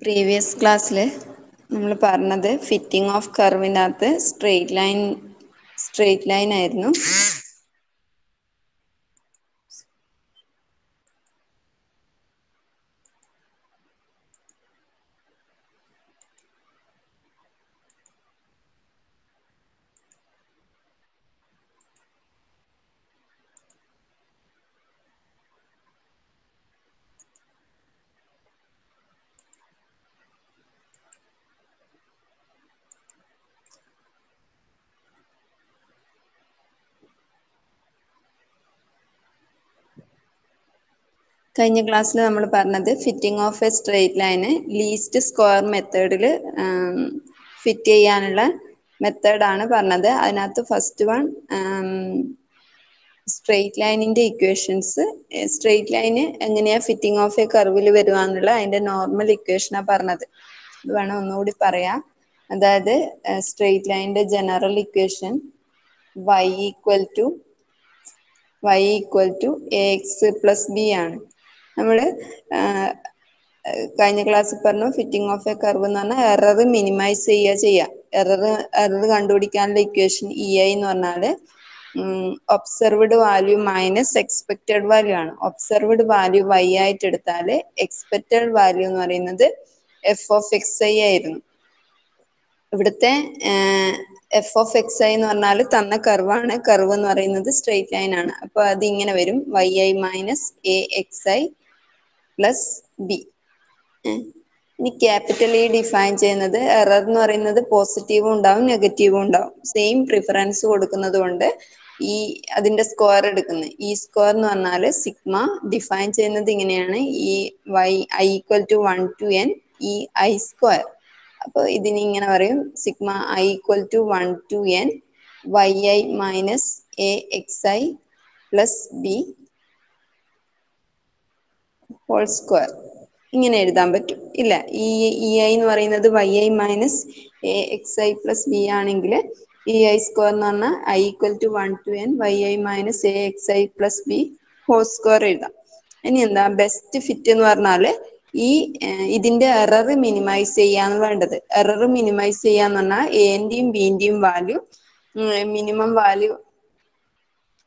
Previous ക്ലാസ്സിൽ നമ്മൾ പറഞ്ഞത് ഫിറ്റിംഗ് ഓഫ് കർവിനകത്ത് സ്ട്രെയിറ്റ് ലൈൻ ആയിരുന്നു. കഴിഞ്ഞ ക്ലാസ്സിൽ നമ്മൾ പറഞ്ഞത് fitting of a straight line least square മെത്തേഡിൽ ഫിറ്റ് ചെയ്യാനുള്ള മെത്തേഡാണ് പറഞ്ഞത്. അതിനകത്ത് ഫസ്റ്റ് വൺ സ്ട്രെയിറ്റ് ലൈനിന്റെ ഇക്വേഷൻസ്. സ്ട്രെയിറ്റ് ലൈന് എങ്ങനെയാ ഫിറ്റിംഗ് ഓഫ് എ കർവിൽ വരുവാന്നുള്ള അതിന്റെ നോർമൽ ഇക്വേഷനാ പറഞ്ഞത്. ഇത് വേണം ഒന്നുകൂടി പറയാം. അതായത് സ്ട്രെയിറ്റ് ലൈനിന്റെ general equation y equal to ax plus B ആണ്. നമ്മൾ കഴിഞ്ഞ ക്ലാസ്സിൽ പറഞ്ഞു ഫിറ്റിംഗ് ഓഫ് എ കർവ് എന്ന് പറഞ്ഞാൽ എറർ മിനിമൈസ് ചെയ്യുക. എറർ കണ്ടുപിടിക്കാനുള്ള ഇക്വേഷൻ EI എന്ന് പറഞ്ഞാല് observed value minus expected value ആണ്. ഒബ്സർവ്ഡ് വാല്യൂ y ആയിട്ട് എടുത്താൽ എക്സ്പെക്റ്റഡ് വാല്യൂ എന്ന് പറയുന്നത് f(xi) ആയിരുന്നു. ഇവിടുത്തെ f(xi) എന്ന് പറഞ്ഞാൽ തന്ന കർവാണ്. കർവ് എന്ന് പറയുന്നത് സ്ട്രെയിറ്റ് ലൈൻ ആണ്. അപ്പൊ അത് ഇങ്ങനെ വരും yi minus axi plus B. ഇനി ക്യാപിറ്റൽ ഇ ഡിഫൈൻ ചെയ്യുന്നത് എറർ എന്ന് പറയുന്നത് പോസിറ്റീവും ഉണ്ടാവും നെഗറ്റീവും ഉണ്ടാവും. സെയിം പ്രിഫറൻസ് കൊടുക്കുന്നത് കൊണ്ട് അതിന്റെ സ്ക്വയർ എടുക്കുന്നത് ഈ സ്ക്വയർ എന്ന് പറഞ്ഞാൽ സിഗ്മ ഡിഫൈൻ ചെയ്യുന്നത് ഇങ്ങനെയാണ് ഈ i equal to 1 to n ഈ i സ്ക്വയർ. അപ്പൊ ഇതിന് ഇങ്ങനെ പറയും sigma i equal to 1 to n yi minus axi plus B whole square. ഇങ്ങനെ എഴുതാൻ പറ്റും ഇല്ല. ഈ ഐ എന്ന് പറയുന്നത് yi minus axi plus B ആണെങ്കിൽ ei സ്ക്വയർ എന്ന് പറഞ്ഞാൽ i equal to 1 to n yi minus axi plus B whole square എഴുതാം. ഇനി എന്താ ബെസ്റ്റ് ഫിറ്റ് എന്ന് പറഞ്ഞാല് ഇതിന്റെ എറർ മിനിമൈസ് ചെയ്യാന്ന് വേണ്ടത്. എറർ മിനിമൈസ് ചെയ്യാന്ന് പറഞ്ഞാൽ എന്റെയും ബിന്റെയും വാല്യൂ മിനിമം വാല്യൂ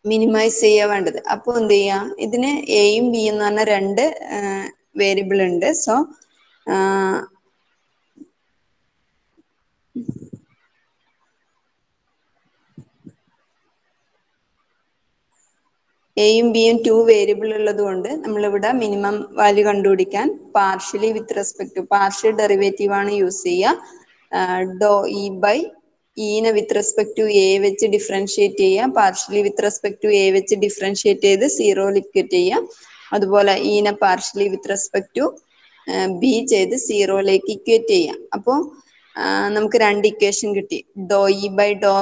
മിനിമൈസ് ചെയ്യാൻ വേണ്ടത്. അപ്പൊ എന്ത് ചെയ്യാം, ഇതിന് എയും ബി എന്ന് പറഞ്ഞ രണ്ട് വേരിയബിൾ ഉണ്ട്. സോ എയും ബിയും 2 വേരിയബിൾ ഉള്ളത് കൊണ്ട് നമ്മളിവിടെ മിനിമം വാല്യൂ കണ്ടുപിടിക്കാൻ partially with respect to partial derivative ആണ് യൂസ് ചെയ്യുക. ഡോ ഇ ബൈ ഇനെ വിത്ത് റെസ്പെക്ട് ടു എ വെച്ച് ഡിഫറൻഷിയേറ്റ് ചെയ്യാം. Partially with respect to A വെച്ച് ഡിഫറൻഷിയേറ്റ് ചെയ്ത് സീറോ ലിക്വിറ്റ് ചെയ്യാം. അതുപോലെ ഇനെ partially with respect to B ചെയ്ത് സീറോയിലേക്ക് ഇക്വേറ്റ് ചെയ്യാം. അപ്പോൾ നമുക്ക് രണ്ട് ഇക്വേഷൻ കിട്ടി. Do E by do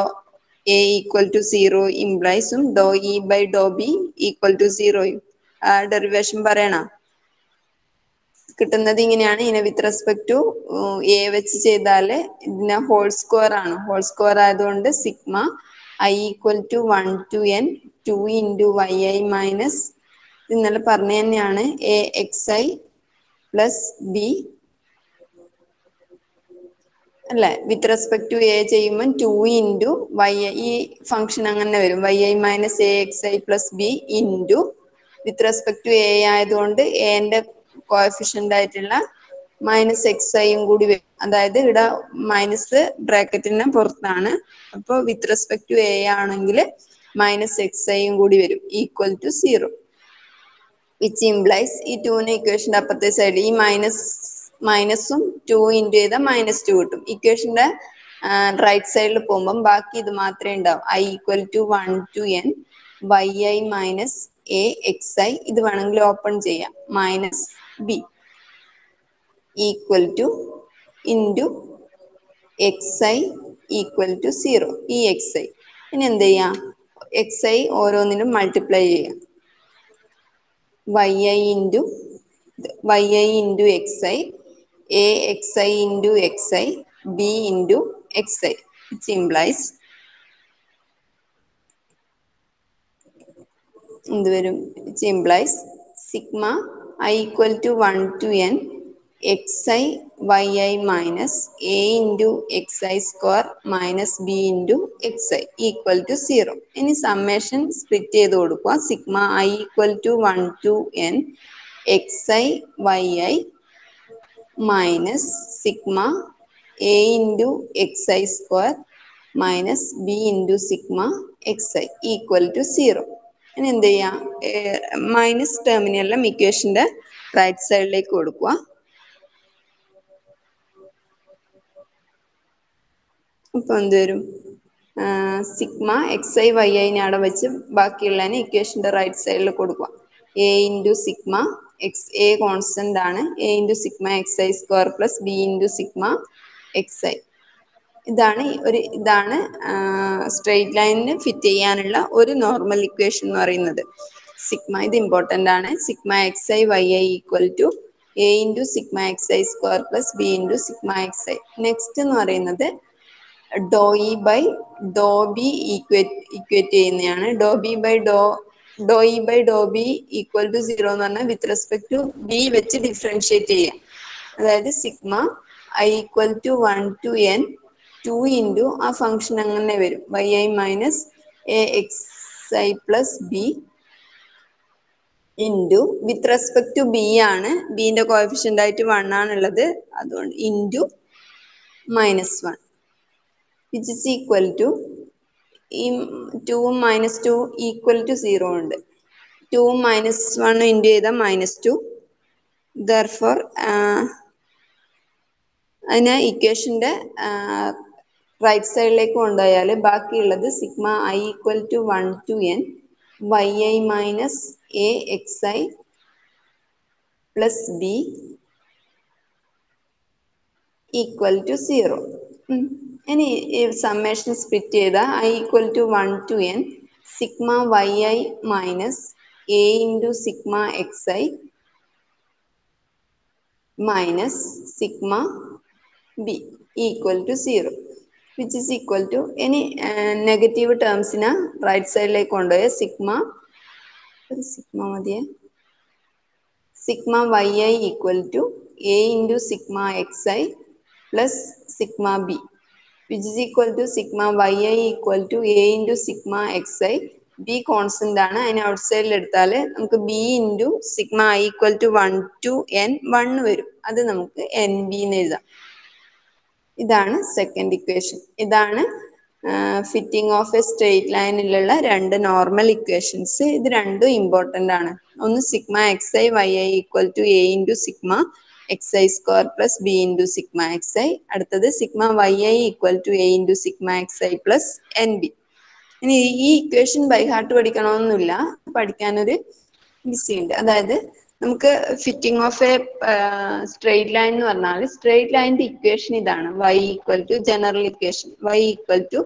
A equal to zero ഇംപ്ലൈസും do E by do B equal to സീറോയും. Derivation പറയണ കിട്ടുന്നത് ഇങ്ങനെയാണ്. ഇതിനെ വിത്ത് റെസ്പെക്ട് ടു എ വെച്ച് ചെയ്താല് ഇതിനെ ഹോൾ സ്ക്വയർ ആണ്. ഹോൾ സ്ക്വയർ ആയതുകൊണ്ട് sigma i equal to 1 to n 2 into yi minus ഇന്നലെ പറഞ്ഞ തന്നെയാണ് axi പ്ലസ് ബി അല്ലെ. വിത്ത് റെസ്പെക്ട് ടു എ ചെയ്യുമ്പോൾ 2 into y ഈ ഫംഗ്ഷൻ അങ്ങനെ വരും yi minus axi plus B into with respect to A ആയതുകൊണ്ട് എന്റെ കോഎഫിഷ്യന്റ് ആയിട്ടുള്ള മൈനസ് എക്സ്ഐയും കൂടി വരും. അതായത് ഇവിടെ മൈനസ് ബ്രാക്കറ്റിന് പുറത്താണ്. അപ്പോൾ വിത്ത് റെസ്പെക്ട് ടു എ ആണെങ്കിൽ മൈനസ് എക്സ്ഐയും കൂടി വരും equal to zero. Which implies ഈ 2നെ ഇക്വേഷന്റെ അപ്പുറത്തെ സൈഡ് ഈ മൈനസും 2 ഇൻറ്റു ചെയ്താൽ -2 കിട്ടും. ഇക്വേഷന്റെ റൈറ്റ് സൈഡിൽ പോകുമ്പോൾ ബാക്കി ഇത് മാത്രമേ ഉണ്ടാവും. i equal to 1 to n yi minus axi ഇത് വേണമെങ്കിൽ ഓപ്പൺ ചെയ്യാം minus B equal to into xi equal to zero. ഈ xi ഇനി എന്ത് ചെയ്യാം, xi ഓരോന്നിനും മൾട്ടിപ്ലൈ ചെയ്യാം. yi into xi axi into xi b into xi which implies എന്ത് വരും, which implies sigma i equal to 1 to n xi yi minus a into xi square minus b into xi equal to 0. ഇനി summation split ചെയ്ത് കൊടുക്കുക. Sigma I equal to 1 to n xi yi minus sigma a into xi square minus b into sigma xi equal to 0. ഇനി എന്ത് ചെയ്യാം? Minus ടെർമിനലിലെ ഇക്വേഷന്റെ right സൈഡിലേക്ക് കൊടുക്കുക. അപ്പൊ എന്ത് വരും? സിഗ്മ xi yi അവിടെ വെച്ച് ബാക്കിയുള്ളതിന് ഇക്വേഷന്റെ റൈറ്റ് സൈഡിൽ കൊടുക്കുക. a into sigma A constant ആണ്. a into sigma xi square plus b into sigma xi. ഇതാണ് സ്ട്രെയിറ്റ് ലൈനിന് ഫിറ്റ് ചെയ്യാനുള്ള ഒരു നോർമൽ ഇക്വേഷൻ എന്ന് പറയുന്നത്. സിഗ്മ ഇത് ഇമ്പോർട്ടന്റ് ആണ്. Sigma xi yi equal to a into sigma xi square plus b into sigma xi. Next എന്ന് പറയുന്നത് do E by do B equate ചെയ്യുന്നതാണ്. Do E by do B equal to 0 എന്ന് പറഞ്ഞാൽ with respect to B വെച്ച് differentiate ചെയ്യാം. അതായത് sigma I equal to 1 to n 2 into ആ function അങ്ങനെ വരും yi minus A X I plus B into with respect to B ആണ്. ബിന്റെ coefficient ആയിട്ട് 1 ആണുള്ളത്. അതുകൊണ്ട് into -1 which is equal to 2 minus 2 equal to 0 ഉണ്ട്. 2 minus 1 ഇൻറ്റു ചെയ്താൽ -2. therefore അതിനെ ഇക്വേഷന്റെ റൈറ്റ് സൈഡിലേക്ക് കൊണ്ടുപോയാൽ ബാക്കിയുള്ളത് sigma I equal to 1 to n yi minus A X I plus B equal to 0. ഇനി സമ്മേഷൻ സ്പ്ലിറ്റ് ചെയ്ത I equal to 1 to n sigma yi minus A into sigma X I minus sigma B equal to 0 which is equal to ഇനി negative ടേംസിനെ right സൈഡിലേക്ക് കൊണ്ടുപോയ sigma മതിയെ sigma yi equal to A into sigma X I plus sigma B which is equal to sigma yi equal to a into sigma xi. b constant ആണ്. അതിനെ ഔട്ട് സൈഡിൽ എടുത്താൽ നമുക്ക് b into sigma i equal to 1 to n 1 വരും. അത് നമുക്ക് N B എന്ന് എഴുതാം. ഇതാണ് സെക്കൻഡ് ഇക്വേഷൻ. ഇതാണ് ഫിറ്റിംഗ് ഓഫ് എ സ്ട്രെയിറ്റ് ലൈനിലുള്ള രണ്ട് നോർമൽ ഇക്വേഷൻസ്. ഇത് രണ്ടും ഇമ്പോർട്ടന്റ് ആണ്. ഒന്ന് sigma xi yi equal to a into sigma xi square plus b into sigma xi. അടുത്തത് sigma yi equal to a into sigma xi plus N B. ഇനി ഈ equation by heart പഠിക്കണമെന്നില്ല, പഠിക്കാനൊരു easy ഉണ്ട്. അതായത് നമുക്ക് fitting of a straight line എന്ന് പറഞ്ഞാൽ സ്ട്രെയിറ്റ് ലൈനിന്റെ ഇക്വേഷൻ ഇതാണ്. y equal to general equation y equal to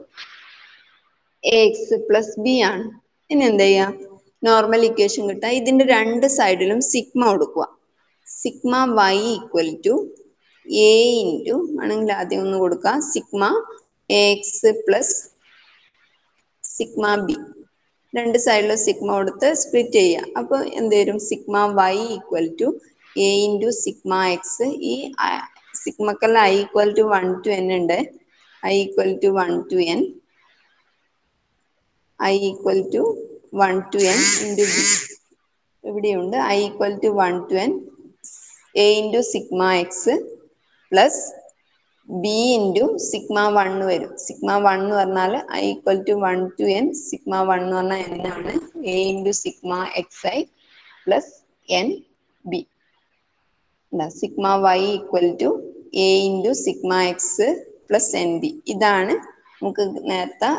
A X plus B ആണ്. ഇനി എന്ത് ചെയ്യാം? നോർമൽ ഇക്വേഷൻ കിട്ടാം. ഇതിന്റെ രണ്ട് സൈഡിലും സിഗ്മ കൊടുക്കുക. Sigma y equal to A into ആണെങ്കിൽ ആദ്യം ഒന്ന് കൊടുക്കുക sigma A X plus sigma B. രണ്ട് സൈഡിലും സിഗ്മ കൊടുത്ത് സ്പ്ലിറ്റ് ചെയ്യുക. അപ്പോൾ എന്ത് വരും? Sigma y equal to A into sigma X. ഈ സിഗ്മക്കല്ല I equal to 1 to n ഉണ്ട്. I equal to 1 to n I equal to 1 to n into B. ഇവിടെയുണ്ട് I equal to 1 to n A into sigma X plus B into sigma 1 വരും. Sigma 1 എന്ന് പറഞ്ഞാൽ I equal to 1 to n sigma 1 എന്ന് പറഞ്ഞാൽ n ആണ്. A into sigma X I plus N B. Sigma y equal to A into sigma X plus N B. ഇതാണ് നമുക്ക് നേരത്തെ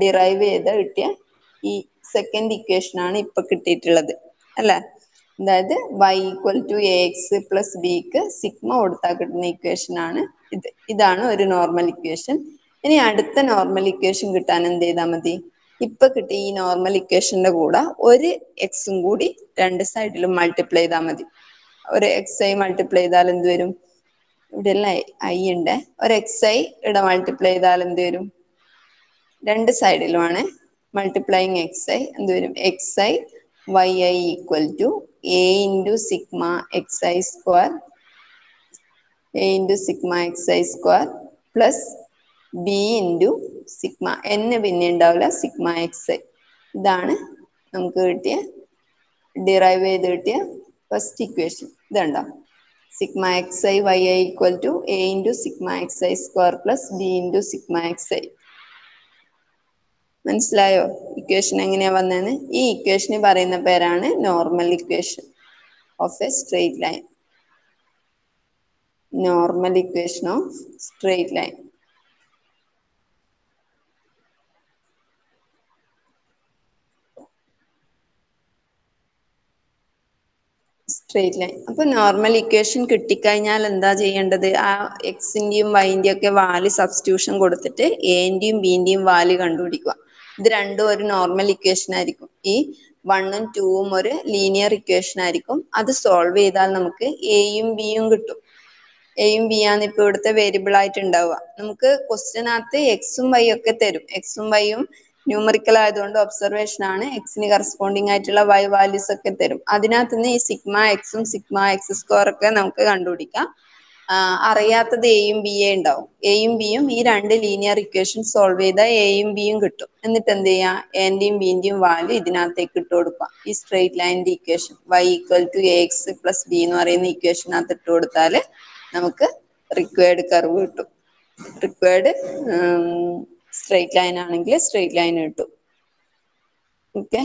derive ചെയ്ത് കിട്ടിയ ഈ സെക്കൻഡ് ഇക്വേഷൻ ആണ് ഇപ്പൊ കിട്ടിയിട്ടുള്ളത് അല്ലെ. അതായത് y equal to A X plus ബിക്ക് സിഗ്മ കൊടുത്താൽ കിട്ടുന്ന ഇക്വേഷൻ ആണ് ഇത്. ഇതാണ് ഒരു നോർമൽ ഇക്വേഷൻ. ഇനി അടുത്ത നോർമൽ ഇക്വേഷൻ കിട്ടാൻ എന്ത് ചെയ്താൽ മതി? ഇപ്പൊ കിട്ടിയ ഈ നോർമൽ ഇക്വേഷന്റെ കൂടെ ഒരു എക്സും കൂടി രണ്ട് സൈഡിലും മൾട്ടിപ്ലൈ ചെയ്താൽ മതി. ഒരു എക്സ് ഐ മൾട്ടിപ്ലൈ ചെയ്താൽ എന്ത് വരും? ഇവിടെ എല്ലാം ഐ ഉണ്ട്. ഒരു എക്സ് ഐ ഇവിടെ മൾട്ടിപ്ലൈ ചെയ്താൽ എന്ത് വരും? രണ്ട് സൈഡിലുമാണ് മൾട്ടിപ്ലൈങ് എക്സ് ഐ. എന്ത് വരും? X I Y I equal to A into sigma X I square A into sigma X I square plus B into sigma N പിന്നെ ഉണ്ടാവില്ല സിഗ്മ എക്സ് ഐ. ഇതാണ് നമുക്ക് കിട്ടിയ ഡിറൈവ് ചെയ്ത് കിട്ടിയ ഫസ്റ്റ് ഇക്വേഷൻ. ഇതുണ്ടോ sigma X I Y I equal to A into sigma X I square plus B into sigma X I. മനസ്സിലായോ equation എങ്ങനെയാ വന്നതെന്ന്? ഈ ഇക്വേഷന് പറയുന്ന പേരാണ് normal equation of a straight line. Normal equation of straight line. Straight line. അപ്പൊ normal equation കിട്ടിക്കഴിഞ്ഞാൽ എന്താ ചെയ്യേണ്ടത്? ആ എക്സിന്റെയും വൈന്റെയും ഒക്കെ വാല്യൂ സബ്സ്റ്റിറ്റ്യൂഷൻ കൊടുത്തിട്ട് എന്റെയും ബിന്റെയും വാല്യൂ കണ്ടുപിടിക്കുക. ഇത് രണ്ടും ഒരു നോർമൽ ഇക്വേഷൻ ആയിരിക്കും. ഈ 1ഉം 2ഉം ഒരു ലീനിയർ ഇക്വേഷൻ ആയിരിക്കും. അത് സോൾവ് ചെയ്താൽ നമുക്ക് എയും ബിയും കിട്ടും. എയും ബി ആണ് ഇപ്പൊ ഇവിടുത്തെ വേരിയബിൾ ആയിട്ട് ഉണ്ടാവുക. നമുക്ക് ക്വസ്റ്റ്യനകത്ത് എക്സും വൈ ഒക്കെ തരും. എക്സും വൈയും ന്യൂമറിക്കൽ ആയതുകൊണ്ട് ഒബ്സർവേഷൻ ആണ്. എക്സിന് കറസ്പോണ്ടിങ് ആയിട്ടുള്ള വൈ വാല്യൂസ് ഒക്കെ തരും. അതിനകത്ത് നിന്ന് ഈ സിഗ്മ എക്സും സിഗ്മ എക്സ് സ്ക്വയർ ഒക്കെ നമുക്ക് കണ്ടുപിടിക്കാം. അറിയാത്തത് എയും ബി എ ഉണ്ടാവും. എയും ബിയും ഈ രണ്ട് ലീനിയർ ഇക്വേഷൻ സോൾവ് ചെയ്താൽ എയും ബിയും കിട്ടും. എന്നിട്ട് എന്ത് ചെയ്യാം? എന്റെയും ബിന്റെയും വാല്യൂ ഇതിനകത്തേക്ക് ഇട്ട് കൊടുക്കാം. ഈ സ്ട്രെയിറ്റ് ലൈനിന്റെ equation y equal to A X plus B എന്ന് പറയുന്ന ഇക്വേഷനകത്ത് ഇട്ട് കൊടുത്താൽ നമുക്ക് റിക്വയർഡ് കർവ് കിട്ടും. റിക്വയർഡ് സ്ട്രെയിറ്റ് ലൈൻ ആണെങ്കിൽ സ്ട്രെയിറ്റ് ലൈൻ കിട്ടും. ഓക്കെ.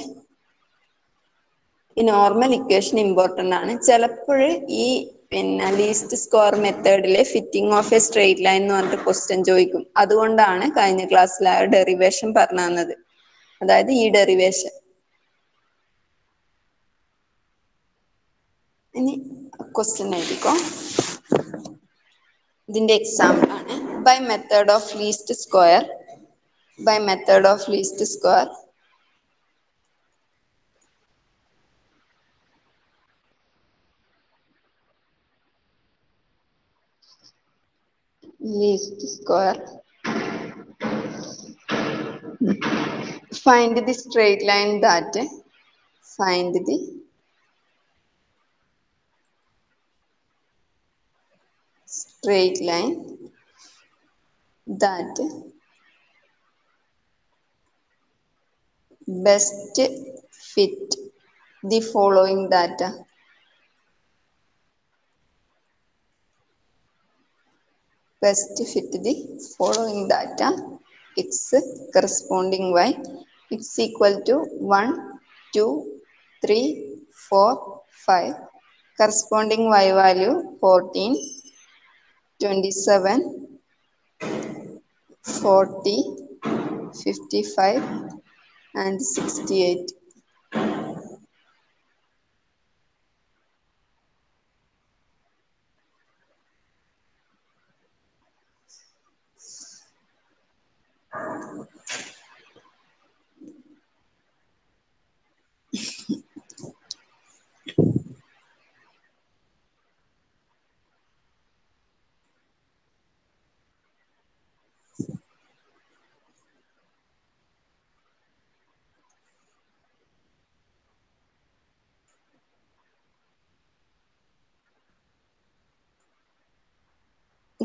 ഈ നോർമൽ ഇക്വേഷൻ ഇമ്പോർട്ടന്റ് ആണ്. ചിലപ്പോൾ ഈ ലീസ്റ്റ് സ്ക്വയർ മെത്തേഡിലെ fitting of a straight line എന്ന് പറഞ്ഞിട്ട് ക്വസ്റ്റ്യൻ ചോദിക്കും. അതുകൊണ്ടാണ് കഴിഞ്ഞ ക്ലാസ്സിൽ ആ ഡെറിവേഷൻ പറഞ്ഞു തന്നത്. അതായത് ഈ ഡെറിവേഷൻ. ഇനി ക്വസ്റ്റ്യൻ എഴുതിക്കോ. ഇതിന്റെ എക്സാമ്പിൾ ആണ് by method of least square. By method of least square find the straight line that find the straight line that best fit the following data. Best fit the following data. X corresponding y. X equal to 1, 2, 3, 4, 5. Corresponding y value 14, 27, 40, 55 and 68.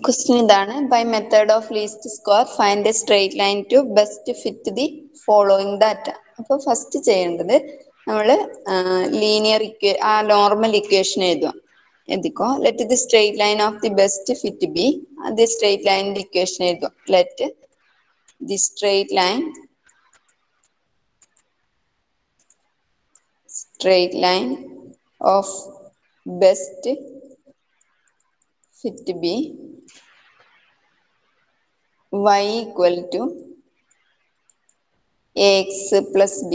Question ഇതാണ് by method of least square find a straight line to best fit the following data. അപ്പോൾ first ചെയ്യേണ്ടത് നമ്മൾ linear normal equation എഴുതുക. എഴുതിക്കോ. Let the straight line of the best fit B. അത് straight ലൈനിന്റെ equation എഴുതുക. Let the straight line of best fit B y equal to ax plus b.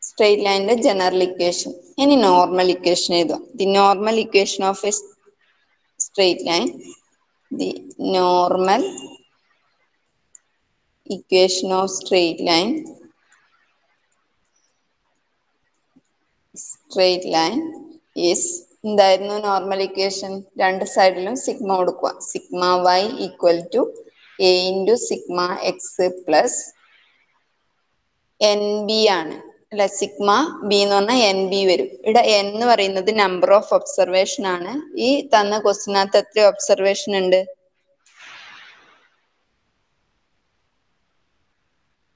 Straight line general equation. Any normal equation edu. The normal equation of a straight line. The normal equation of straight line. Straight line is എന്തായിരുന്നു normal equation? രണ്ട് സൈഡിലും sigma കൊടുക്കുക. Sigma Y equal to A into sigma X plus N B ആണ് അല്ല, sigma B എന്ന് പറഞ്ഞാൽ N B വരും. ഇവിടെ എൻ എന്ന് പറയുന്നത് നമ്പർ ഓഫ് ഒബ്സർവേഷൻ ആണ്. ഈ തന്ന ക്വസ്റ്റിനകത്ത് എത്ര ഒബ്സർവേഷൻ ഉണ്ട്?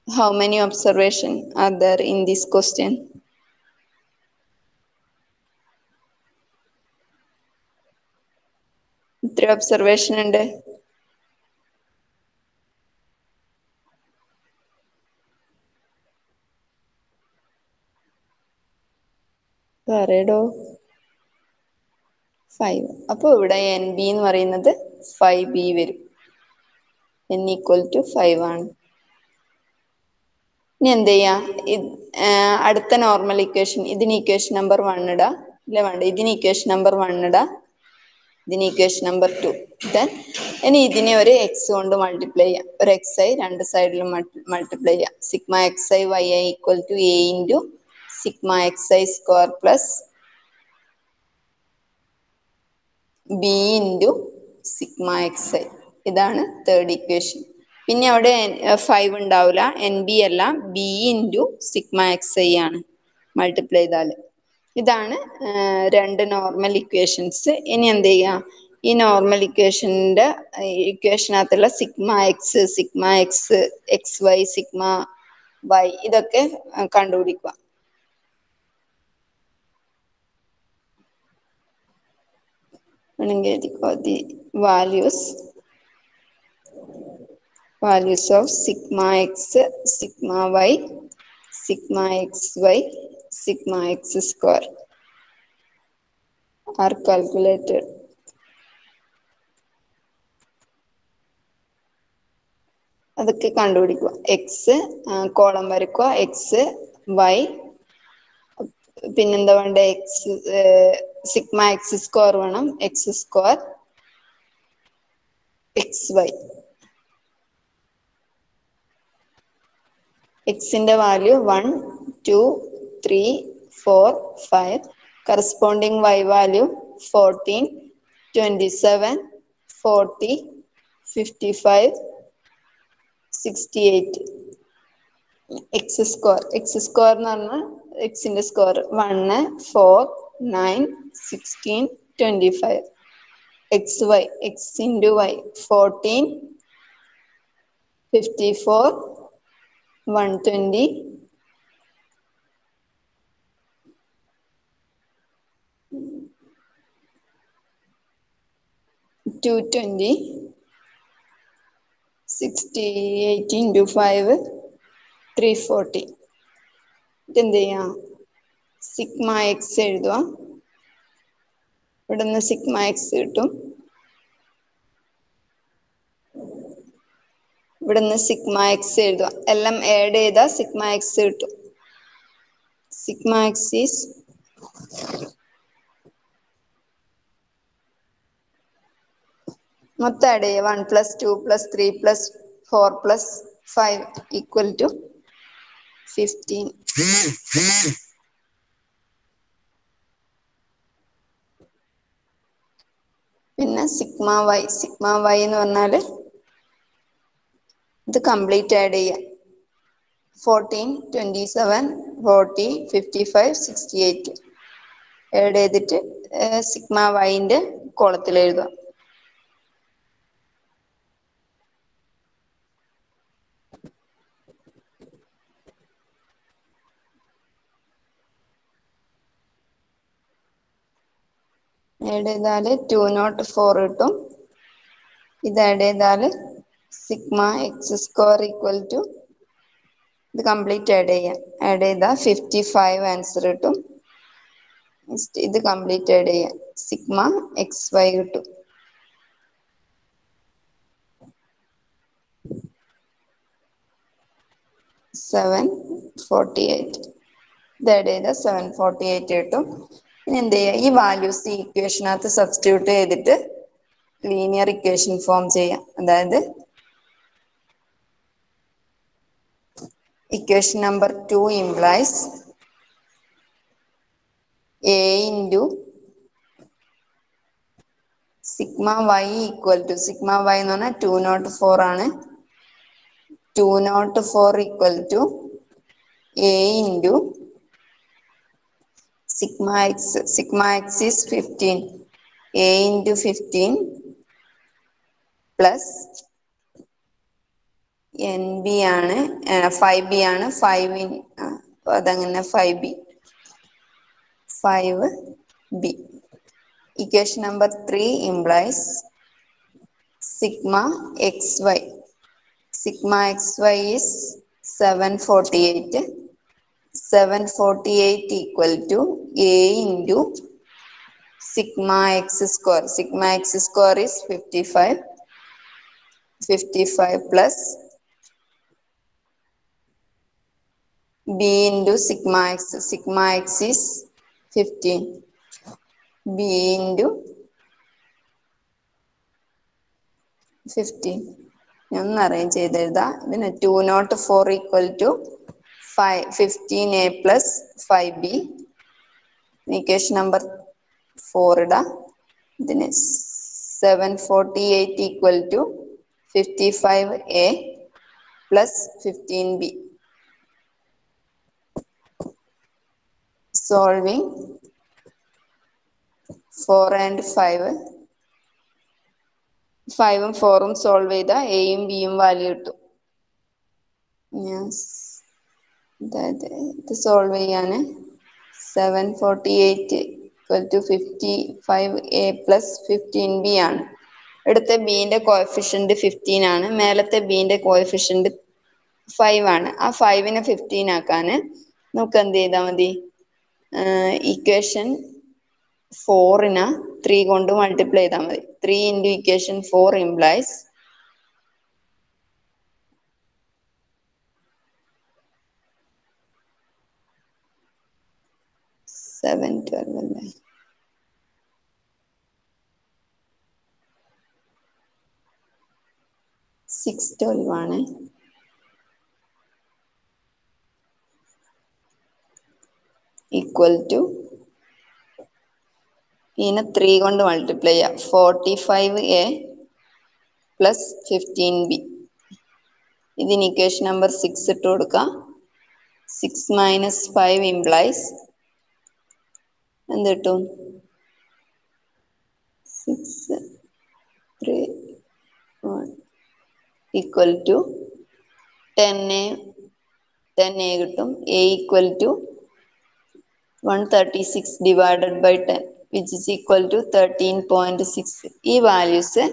How many observation are there in this question? എത്ര ഒബ്സർവേഷൻ ഉണ്ട്? പറയടോ. 5. അപ്പൊ ഇവിടെ എൻ ബി എന്ന് പറയുന്നത് 5b വരും. n ഈക്വൽ ടു 5 ആണ്. ഇനി എന്ത് ചെയ്യാ? അടുത്ത നോർമൽ ഇക്വേഷൻ, ഇതിന് ഇക്വേഷൻ നമ്പർ 1 ഇടാ. ഇല്ല വേണ്ട, ഇതിന് ഇക്വേഷൻ നമ്പർ 1 ഇടാ, ഇതിന് ഇക്വേഷൻ നമ്പർ 2. ഇനി ഇതിനെ ഒരു എക്സ് കൊണ്ട് മൾട്ടിപ്ലൈ ചെയ്യാം. ഒരു എക്സ് ഐ രണ്ട് സൈഡിലും മൾട്ടിപ്ലൈ ചെയ്യാം. Sigma X I Y I equal to A into sigma X I square plus B into sigma X I. ഇതാണ് തേർഡ് ഇക്വേഷൻ. പിന്നെ അവിടെ 5 ഉണ്ടാവില്ല, എൻ ബി അല്ല, B into sigma X I ആണ് multiply ചെയ്താൽ. ഇതാണ് രണ്ട് നോർമൽ ഇക്വേഷൻസ്. ഇനി എന്ത് ചെയ്യാം? ഈ നോർമൽ ഇക്വേഷനകത്തുള്ള sigma X, X Y, sigma Y ഇതൊക്കെ കണ്ടുപിടിക്കുക. the values of sigma x, sigma y, sigma xy, sigma x square are calculated. അതൊക്കെ കണ്ടുപിടിക്കുക. എക്സ് കോളം വരയ്ക്കുക, എക്സ് വൈ, പിന്നെന്താ വേണ്ട? എക്സ് സിഗ്മ എക്സ് സ്ക്വയർ വേണം, എക്സ് സ്ക്വയർ, എക്സ് വൈ. എക്സിന്റെ value 1, 2, 3, 4, 5. Corresponding Y value 14, 27, 40, 55, 68. X square എന്ന് പറഞ്ഞാൽ എക്സിന്റെ square 1, 4, 9, 16, 25. X Y, X into Y 14, 54, 120, 220, 68 into 5, 340. ഇതെന്ത് ചെയ്യാം? സിഗ്മ എക്സ് എഴുതുക. ഇവിടെ നിന്ന് സിഗ്മ എക്സ് കിട്ടും, ഇവിടെ നിന്ന് സിഗ്മ എക്സ് എഴുതുക. എല്ലാം ആഡ് ചെയ്താൽ സിഗ്മ എക്സ് കിട്ടും. സിഗ്മ എക്സ് ഈസ് മൊത്തം ആഡ് ചെയ്യുക. 1 + 2 + 3 + 4 + 5 ഈക്വൽ ടു 15. പിന്നെ സിഗ്മ വൈ എന്ന് പറഞ്ഞാൽ ഇത് കംപ്ലീറ്റ് ആഡ് ചെയ്യാം. 14, 27, 40, 55, 68 ആഡ് ചെയ്തിട്ട് സിഗ്മ വൈൻ്റെ കോളത്തിൽ എഴുതുക. ആഡ് ചെയ്താൽ 204 കിട്ടും. ഇത് ആഡ് ചെയ്താൽ sigma X square equal to, ഇത് കംപ്ലീറ്റ് ആഡ് ചെയ്യാം. ആഡ് ചെയ്താൽ 55 ആൻസർ കിട്ടും. ഇത് കംപ്ലീറ്റ് ആഡ് ചെയ്യാം, സിഗ്മ എക്സ് വൈ കിട്ടും. $748. ഇത് ആഡ് ചെയ്താൽ 748 കിട്ടും. ഇനി എന്ത് ചെയ്യുക? ഈ വാല്യൂസ് ഈ ഇക്വേഷനകത്ത് സബ്സ്റ്റിറ്റ്യൂട്ട് ചെയ്തിട്ട് ലീനിയർ ഇക്വേഷൻ ഫോം ചെയ്യാം. അതായത് equation number 2 implies a into sigma Y equal to, sigma Y എന്ന് പറഞ്ഞാൽ 204 ആണ്. 204 ഈക്വൽ to a into sigma x is 15. A into 15 plus N B ആണ് 5b ആണ് 5 അതങ്ങനെ 5b. Equation number 3 implies sigma xy. Sigma xy is 748. 748 equal to a into sigma x square. Sigma x square is 55. 55 plus b into sigma x. Sigma x is 15. b into 15. ഞാൻ ഒന്ന് arrange ചെയ്ത് എഴുതാം. ഇതിന് 204 equal to 15a plus 5b. Equation number 4 ഇടാം. ഇതിന് 748 equal to 55a plus 15b. Solving 4 and 5. 5ഉം 4ഉം solve ചെയ്താൽ എയും ബിയും വാല്യൂ കിട്ടും. അതായത് ഇത് സോൾവ് ചെയ്യാന് 748 equal to 55a plus 15b ആണ്. ഇവിടുത്തെ ബിന്റെ കോഎഫിഷ്യന്റ് 15 ആണ്. മേലത്തെ ബിന്റെ കോഎഫിഷ്യന്റ് 5 ആണ്. ആ 5നെ 15 ആക്കാന് നമുക്ക് എന്ത് ചെയ്താൽ മതി? ഇക്വേഷൻ 4നെ 3 കൊണ്ട് മൾട്ടിപ്ലൈ ചെയ്താൽ മതി. 3 into equation 4 implies 712 അല്ലേ? 612 ആണ്. ഈക്വൽ ടു ഇതിനെ 3 കൊണ്ട് മൾട്ടിപ്ലൈ ചെയ്യാം. 45a plus 15b. ഇതിന് ഇക്വേഷൻ നമ്പർ 6 ഇട്ട് കൊടുക്കാം. 6 മൈനസ് 5 ഇംപ്ലൈസ് എന്ത് കിട്ടും? 6 3 1 ഈക്വൽ ടു 10a കിട്ടും. a ഈക്വൽ ടു 136 divided by 10 which is equal to 13.6. ഈ വാല്യൂസ്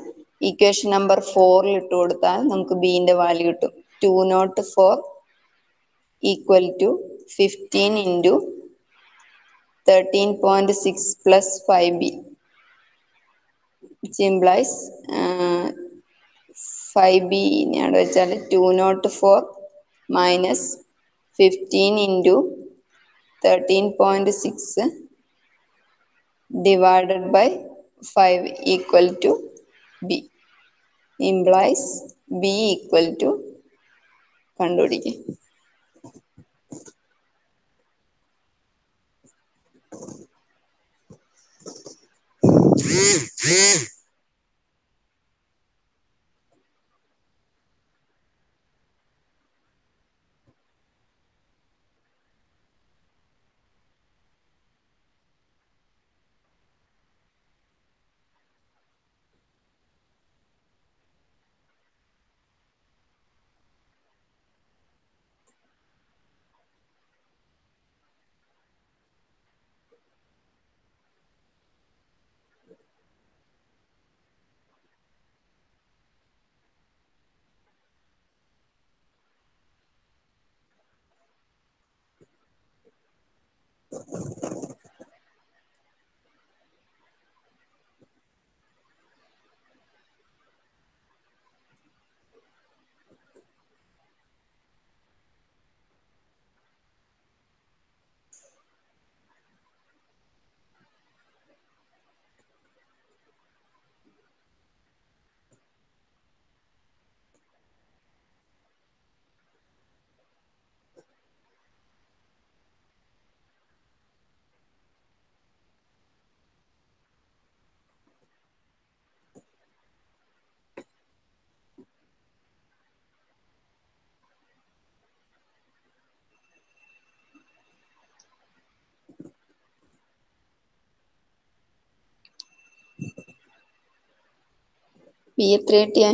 ഇക്വേഷൻ നമ്പർ 4 ഇട്ട് കൊടുത്താൽ നമുക്ക് ബിന്റെ വാല്യൂ കിട്ടും. 204 equal to 15 into 13.6 plus 5b which implies 5b അവിടെ വെച്ചാൽ 204 minus 15 into 13.6 divided by 5 equal to b implies b equal to കണ്ടുപിടിക്കുക. ബി എത്ര കിട്ടിയേ?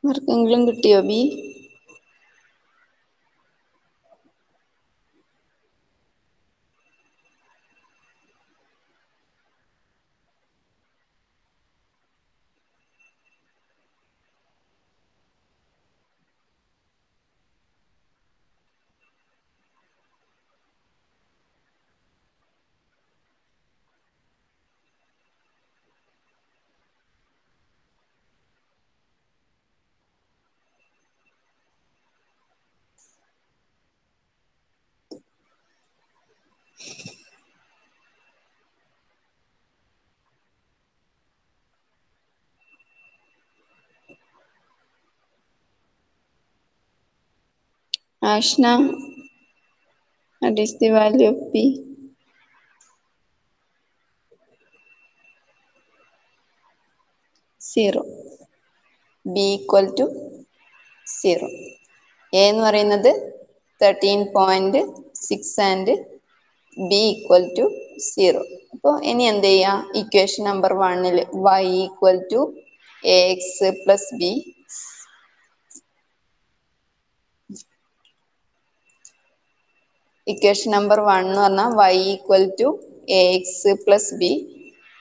ആർക്കെങ്കിലും കിട്ടിയോ B? Ashna, what is the value of B? Zero. B equal to 0. A എന്ന് പറയുന്നത് 13.6 and B equal to 0. അപ്പോൾ ഇനി എന്ത് ചെയ്യാം? Equation number 1 y equal to A X plus B. Equation number 1 എന്ന് പറഞ്ഞാൽ y equal to A X plus B.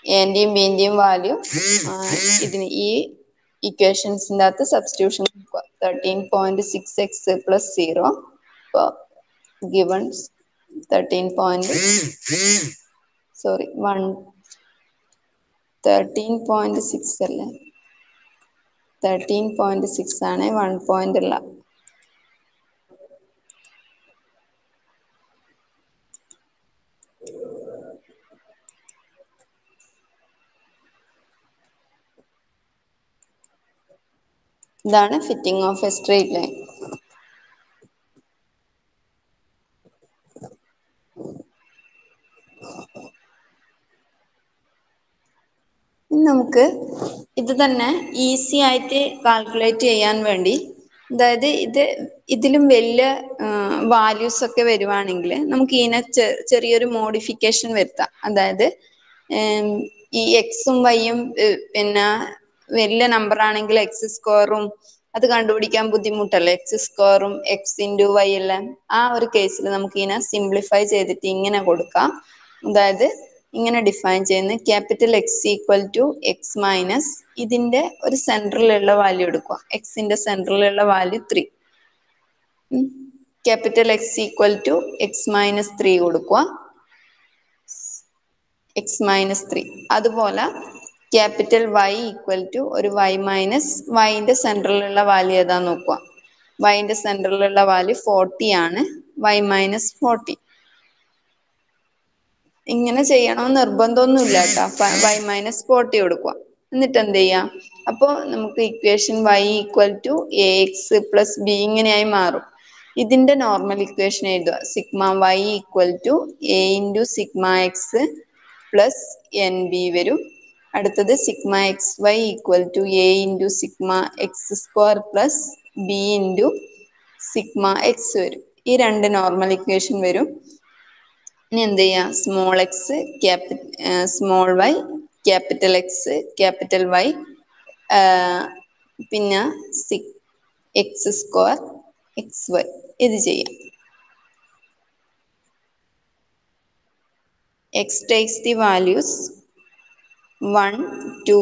എന്റെയും ബിന്റെയും വാല്യൂ ഇതിന് ഈ ഇക്വേഷൻസിൻ്റെ അകത്ത് സബ്സ്റ്റിറ്റ്യൂഷൻ 13.6x പ്ലസ് 0. ഇപ്പോൾ ഗിവൺ 13.6 അല്ലേ? 13.6 ആണ്, 1 പോയിന്റ് അല്ല. ഇതാണ് fitting of a straight line. നമുക്ക് ഇത് തന്നെ ഈസി ആയിട്ട് കാൽക്കുലേറ്റ് ചെയ്യാൻ വേണ്ടി, അതായത് ഇതിലും വലിയ വാല്യൂസ് ഒക്കെ വരുവാണെങ്കിൽ നമുക്ക് ഇതിനെ ചെറിയൊരു മോഡിഫിക്കേഷൻ വരുത്താം. അതായത് ഈ എക്സും വൈയും പിന്നെ വലിയ നമ്പർ ആണെങ്കിൽ എക്സ് സ്ക്വയറും അത് കണ്ടുപിടിക്കാൻ ബുദ്ധിമുട്ടല്ലേ, എക്സ് സ്ക്വയറും എക്സ് ഇൻറ്റു വൈ എല്ലാം. ആ ഒരു കേസിൽ നമുക്ക് ഇതിനെ സിംപ്ലിഫൈ ചെയ്തിട്ട് ഇങ്ങനെ കൊടുക്കാം. അതായത് ഇങ്ങനെ ഡിഫൈൻ ചെയ്യുന്ന capital X equal to X minus ഇതിന്റെ ഒരു സെൻട്രലിലുള്ള വാല്യൂ എടുക്കുക. എക്സിന്റെ സെൻട്രലിലുള്ള value 3. Capital X equal to X minus 3 കൊടുക്കുക. X minus 3. അതുപോലെ ക്യാപിറ്റൽ വൈ ഈക്വൽ ടു ഒരു വൈ മൈനസ് വൈന്റെ സെൻട്രലിലുള്ള വാല്യൂ ഏതാ നോക്കുക. വൈന്റെ സെൻട്രലിലുള്ള വാല്യൂ 40 ആണ്. Y minus 40. ഇങ്ങനെ ചെയ്യണമെന്ന് നിർബന്ധമൊന്നുമില്ല കേട്ടോ. വൈ മൈനസ് 40 കൊടുക്കുക. എന്നിട്ട് എന്ത് ചെയ്യാം? അപ്പോൾ നമുക്ക് equation Y equal to A X plus B ഇങ്ങനെയായി മാറും. ഇതിന്റെ നോർമൽ ഇക്വേഷൻ എഴുതുക. Sigma Y equal to A into sigma X plus N B വരും. അടുത്തത് sigma X Y equal to A into sigma X square plus B into sigma X വരും. ഈ രണ്ട് normal equation വരും. ഇനി എന്ത് ചെയ്യാം? Small X small Y, capital X capital Y, പിന്നെ എക്സ് സ്ക്വയർ എക്സ് വൈ ഇത് ചെയ്യാം. X takes the values 1, 2,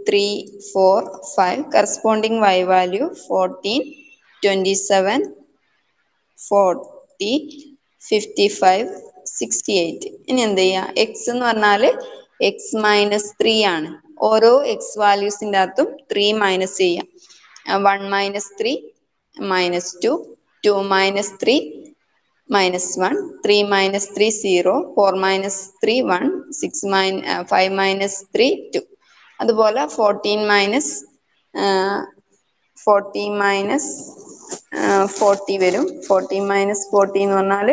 3, 4, 5. Corresponding Y value 14, 27, 40, 55, 68. ഇനി എന്ത് ചെയ്യാം? എക്സ് എന്ന് പറഞ്ഞാൽ എക്സ് മൈനസ് 3 ആണ്. ഓരോ എക്സ് വാല്യൂസിൻ്റെ അകത്തും 3 മൈനസ് ചെയ്യാം. 1 minus 3 minus 2, 2 minus 3 minus 1, 3 minus 3 0, 4 minus 3 1, 5 minus 3 2. അതുപോലെ 14 മൈനസ് 40 വരും. 14 മൈനസ് 40 എന്ന് പറഞ്ഞാൽ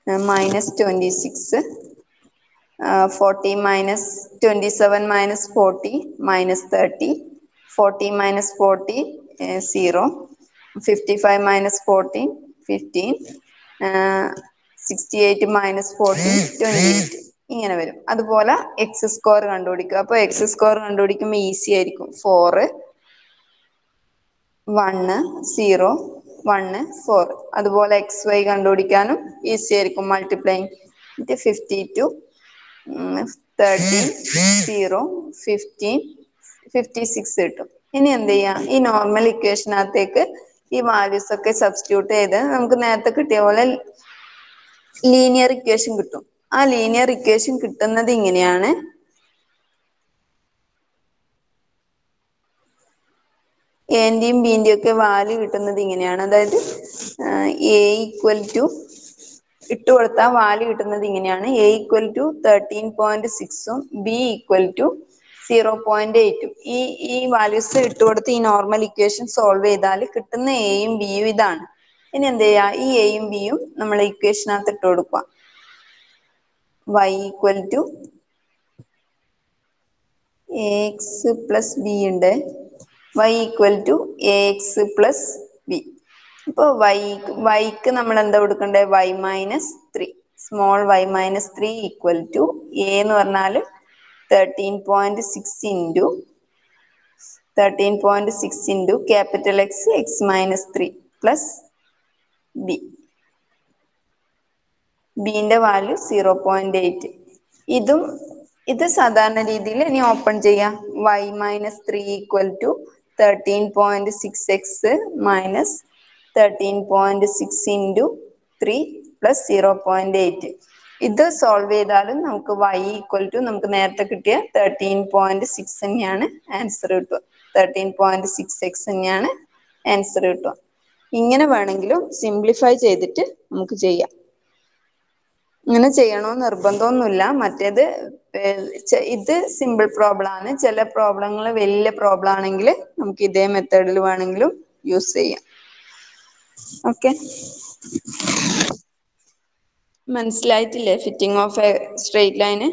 -26. 40 minus 27 minus 40 minus 30. 40 minus 40 0. 55 minus 14 15. 68 minus 14 28. ഇങ്ങനെ വരും. അതുപോലെ എക്സ് സ്ക്വയർ കണ്ടുപിടിക്കുക. അപ്പോൾ എക്സ് സ്ക്വയർ കണ്ടുപിടിക്കുമ്പോൾ ഈസി ആയിരിക്കും. 4 1 0 1 4. അതുപോലെ എക്സ് വൈ കണ്ടുപിടിക്കാനും ഈസി ആയിരിക്കും. മൾട്ടിപ്ലൈങ് 52 13 0 15 56 കിട്ടും. ഇനി എന്ത് ചെയ്യാം? ഈ നോർമൽ ഇക്വേഷനകത്തേക്ക് ഈ വാല്യൂസ് ഒക്കെ സബ്സ്റ്റിറ്റ്യൂട്ട് ചെയ്ത് നമുക്ക് നേരത്തെ കിട്ടിയ പോലെ ലീനിയർ ഇക്വേഷൻ കിട്ടും. ആ ലീനിയർ ഇക്വേഷൻ കിട്ടുന്നത് ഇങ്ങനെയാണ്. എൻ്റെയും ബിൻ്റെയും ഒക്കെ വാല്യൂ കിട്ടുന്നത് ഇങ്ങനെയാണ്. അതായത് എ ഈക്വൽ ടു ഇട്ട് കൊടുത്താൽ വാല്യൂ കിട്ടുന്നത് ഇങ്ങനെയാണ്. എ ഈക്വൽ ടു 13.6ഉം ബി ഈക്വൽ ടു 0.8ഉം. ഈ വാല്യൂസ് ഇട്ട് കൊടുത്ത് ഈ നോർമൽ ഇക്വേഷൻ സോൾവ് ചെയ്താൽ കിട്ടുന്ന എയും ബിയും ഇതാണ്. ഇനി എന്ത് ചെയ്യുക? ഈ എയും ബിയും നമ്മൾ ഇക്വേഷനകത്ത് ഇട്ട് കൊടുക്കുക. y equal to X plus B ഉണ്ട്. y equal to X plus B. ഇപ്പോൾ വൈക്ക് നമ്മൾ എന്താ കൊടുക്കണ്ടേ? y minus 3. Small y minus 3 equal to A എന്ന് പറഞ്ഞാൽ 13.6 into capital X X minus 3 plus B. ബിന്റെ വാല്യൂ 0.8. ഇത് സാധാരണ രീതിയിൽ ഇനി ഓപ്പൺ ചെയ്യാം. y minus 3 equal to 13.6x minus 13.6 into 3 plus 0.8. ഇത് സോൾവ് ചെയ്താലും നമുക്ക് y ഈക്വൽ ടു നമുക്ക് നേരത്തെ കിട്ടിയ 13.6 തന്നെയാണ് ആൻസർ കിട്ടുക. 13.6x തന്നെയാണ് ആൻസർ കിട്ടുക. ഇങ്ങനെ വേണമെങ്കിലും സിംപ്ലിഫൈ ചെയ്തിട്ട് നമുക്ക് ചെയ്യാം. ഇങ്ങനെ ചെയ്യണമെന്ന് നിർബന്ധമൊന്നുമില്ല. മറ്റേത് ഇത് സിമ്പിൾ പ്രോബ്ലം ആണ്. ചില പ്രോബ്ലങ്ങൾ വലിയ പ്രോബ്ലം ആണെങ്കിൽ നമുക്ക് ഇതേ മെത്തേഡിൽ വേണമെങ്കിലും യൂസ് ചെയ്യാം. ഓക്കെ, മനസ്സിലായിട്ടില്ലേ fitting of a straight line?